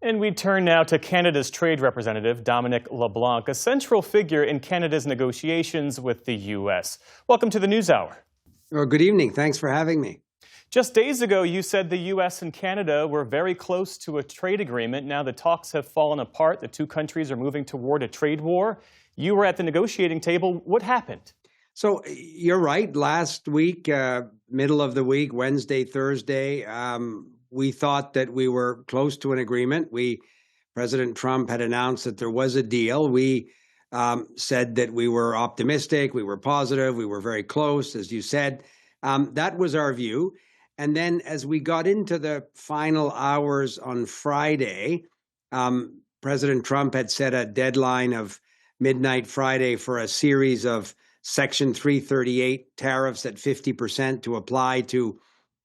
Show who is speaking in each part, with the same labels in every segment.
Speaker 1: And we turn now to Canada's trade representative, Dominic LeBlanc, a central figure in Canada's negotiations with the U.S. Welcome to the News Hour.
Speaker 2: Well, good evening. Thanks for having me.
Speaker 1: Just days ago, you said the U.S. and Canada were very close to a trade agreement. Now the talks have fallen apart. The two countries are moving toward a trade war. You were at the negotiating table. What happened?
Speaker 2: So you're right. Last week, middle of the week, Wednesday, Thursday, we thought that we were close to an agreement. President Trump had announced that there was a deal. We said that we were optimistic, we were positive, we were very close, as you said. That was our view. And then as we got into the final hours on Friday, President Trump had set a deadline of midnight Friday for a series of Section 338 tariffs at 50% to apply to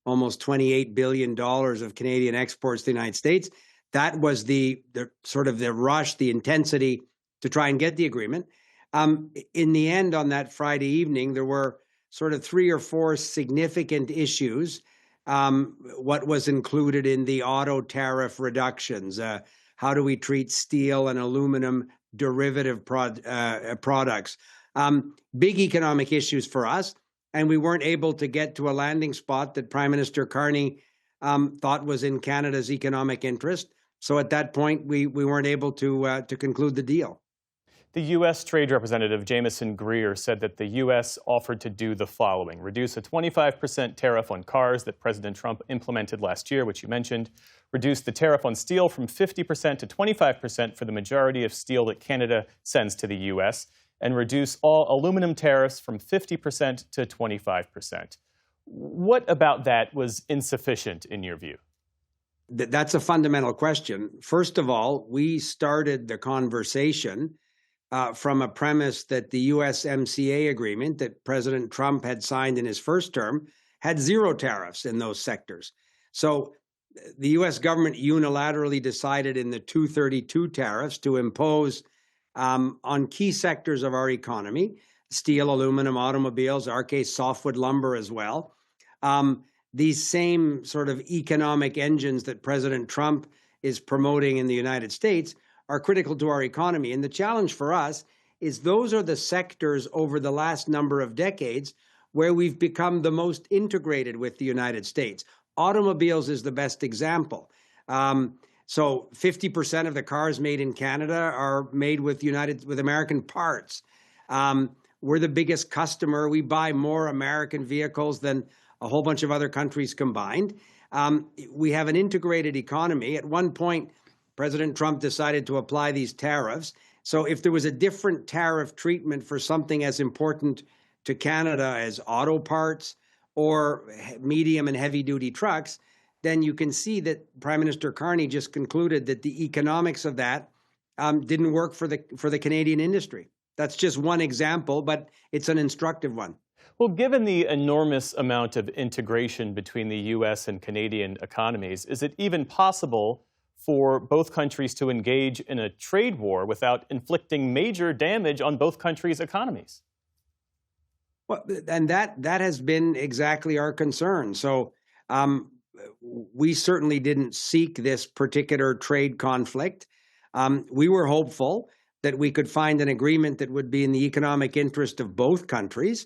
Speaker 2: almost $28 billion of Canadian exports to the United States. That was the sort of the rush, the intensity to try and get the agreement. In the end, on that Friday evening, there were sort of 3 or 4 significant issues. What was included in the auto tariff reductions? How do we treat steel and aluminum derivative products? Big economic issues for us. And we weren't able to get to a landing spot that Prime Minister Carney thought was in Canada's economic interest. So at that point, we weren't able to conclude the deal.
Speaker 1: The U.S. Trade Representative Jamieson Greer said that the U.S. offered to do the following: reduce a 25% tariff on cars that President Trump implemented last year, which you mentioned, reduce the tariff on steel from 50% to 25% for the majority of steel that Canada sends to the U.S., and reduce all aluminum tariffs from 50% to 25%. What about that was insufficient in your view?
Speaker 2: That's a fundamental question. First of all, we started the conversation from a premise that the USMCA agreement that President Trump had signed in his first term had 0 tariffs in those sectors. So the U.S. government unilaterally decided in the 232 tariffs to impose on key sectors of our economy, steel, aluminum, automobiles, our case, softwood lumber as well. These same sort of economic engines that President Trump is promoting in the United States are critical to our economy. And the challenge for us is those are the sectors over the last number of decades where we've become the most integrated with the United States. Automobiles is the best example. So 50% of the cars made in Canada are made with American parts. We're the biggest customer. We buy more American vehicles than a whole bunch of other countries combined. We have an integrated economy. At one point, President Trump decided to apply these tariffs. So if there was a different tariff treatment for something as important to Canada as auto parts or medium and heavy duty trucks, then you can see that Prime Minister Carney just concluded that the economics of that didn't work for the Canadian industry. That's just one example, but it's an instructive one.
Speaker 1: Well, given the enormous amount of integration between the U.S. and Canadian economies, is it even possible for both countries to engage in a trade war without inflicting major damage on both countries' economies?
Speaker 2: Well, and that has been exactly our concern. So we certainly didn't seek this particular trade conflict. We were hopeful that we could find an agreement that would be in the economic interest of both countries,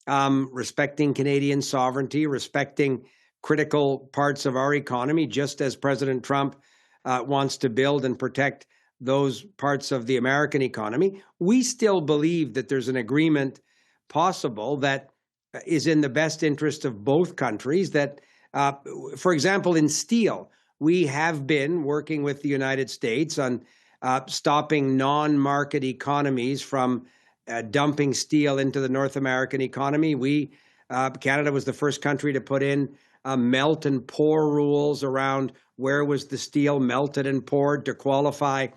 Speaker 2: respecting Canadian sovereignty, respecting critical parts of our economy, just as President Trump wants to build and protect those parts of the American economy. We still believe that there's an agreement possible that is in the best interest of both countries. That, for example, in steel, we have been working with the United States on stopping non-market economies from dumping steel into the North American economy. Canada was the first country to put in melt and pour rules around where was the steel melted and poured to qualify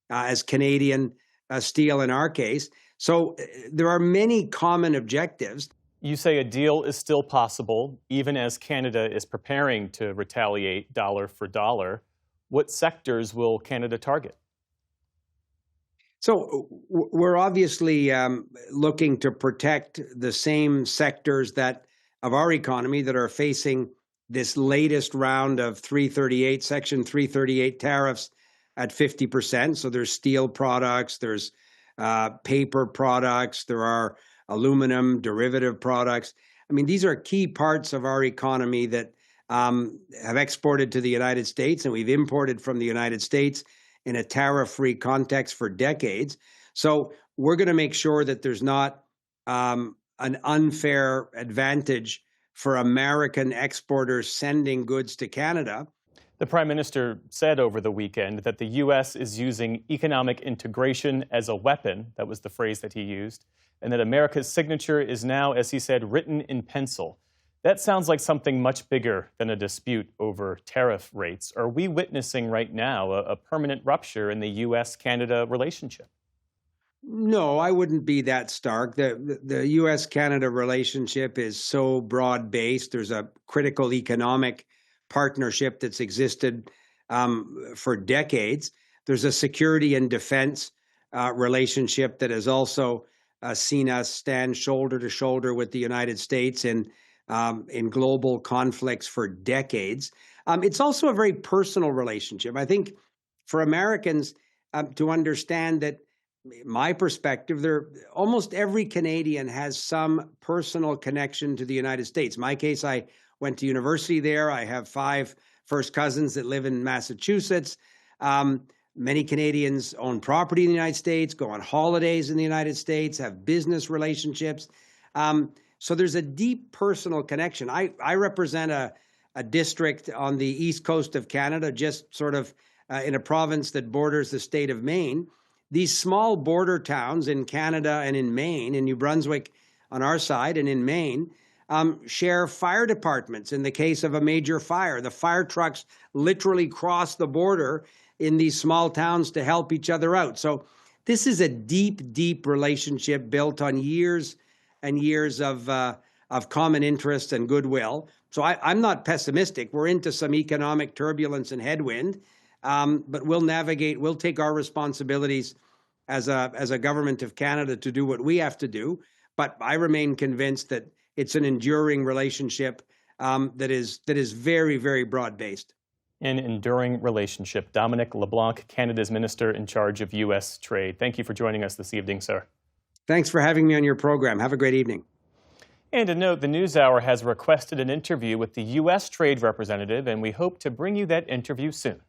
Speaker 2: as Canadian steel in our case. So there are many common objectives.
Speaker 1: You say a deal is still possible, even as Canada is preparing to retaliate dollar for dollar. What sectors will Canada target?
Speaker 2: So we're obviously looking to protect the same sectors of our economy that are facing this latest round of Section 338 tariffs at 50%. So there's steel products, there's paper products, there are aluminum derivative products. I mean, these are key parts of our economy that have exported to the United States, and we've imported from the United States in a tariff-free context for decades. So we're going to make sure that there's not an unfair advantage for American exporters sending goods to Canada.
Speaker 1: The Prime Minister said over the weekend that the U.S. is using economic integration as a weapon. That was the phrase that he used. And that America's signature is now, as he said, written in pencil. That sounds like something much bigger than a dispute over tariff rates. Are we witnessing right now a permanent rupture in the U.S.-Canada relationship?
Speaker 2: No, I wouldn't be that stark. The U.S.-Canada relationship is so broad-based. There's a critical economic partnership that's existed for decades. There's a security and defense relationship that has also seen us stand shoulder to shoulder with the United States in global conflicts for decades. It's also a very personal relationship. I think for Americans to understand that, my perspective, almost every Canadian has some personal connection to the United States. In my case, I went to university there. I have 5 first cousins that live in Massachusetts. Many Canadians own property in the United States, go on holidays in the United States, have business relationships. So there's a deep personal connection. I represent a district on the east coast of Canada, just sort of in a province that borders the state of Maine. These small border towns in Canada and in Maine, in New Brunswick on our side and in Maine, share fire departments. In the case of a major fire, the fire trucks literally cross the border in these small towns to help each other out. So this is a deep, deep relationship built on years and years of common interest and goodwill. So I'm not pessimistic. We're into some economic turbulence and headwind, but we'll navigate. We'll take our responsibilities as a government of Canada to do what we have to do. But I remain convinced that it's an enduring relationship that is very, very broad-based.
Speaker 1: An enduring relationship. Dominic LeBlanc, Canada's Minister in charge of U.S. Trade. Thank you for joining us this evening, sir.
Speaker 2: Thanks for having me on your program. Have a great evening.
Speaker 1: And a note, the News Hour has requested an interview with the U.S. Trade Representative, and we hope to bring you that interview soon.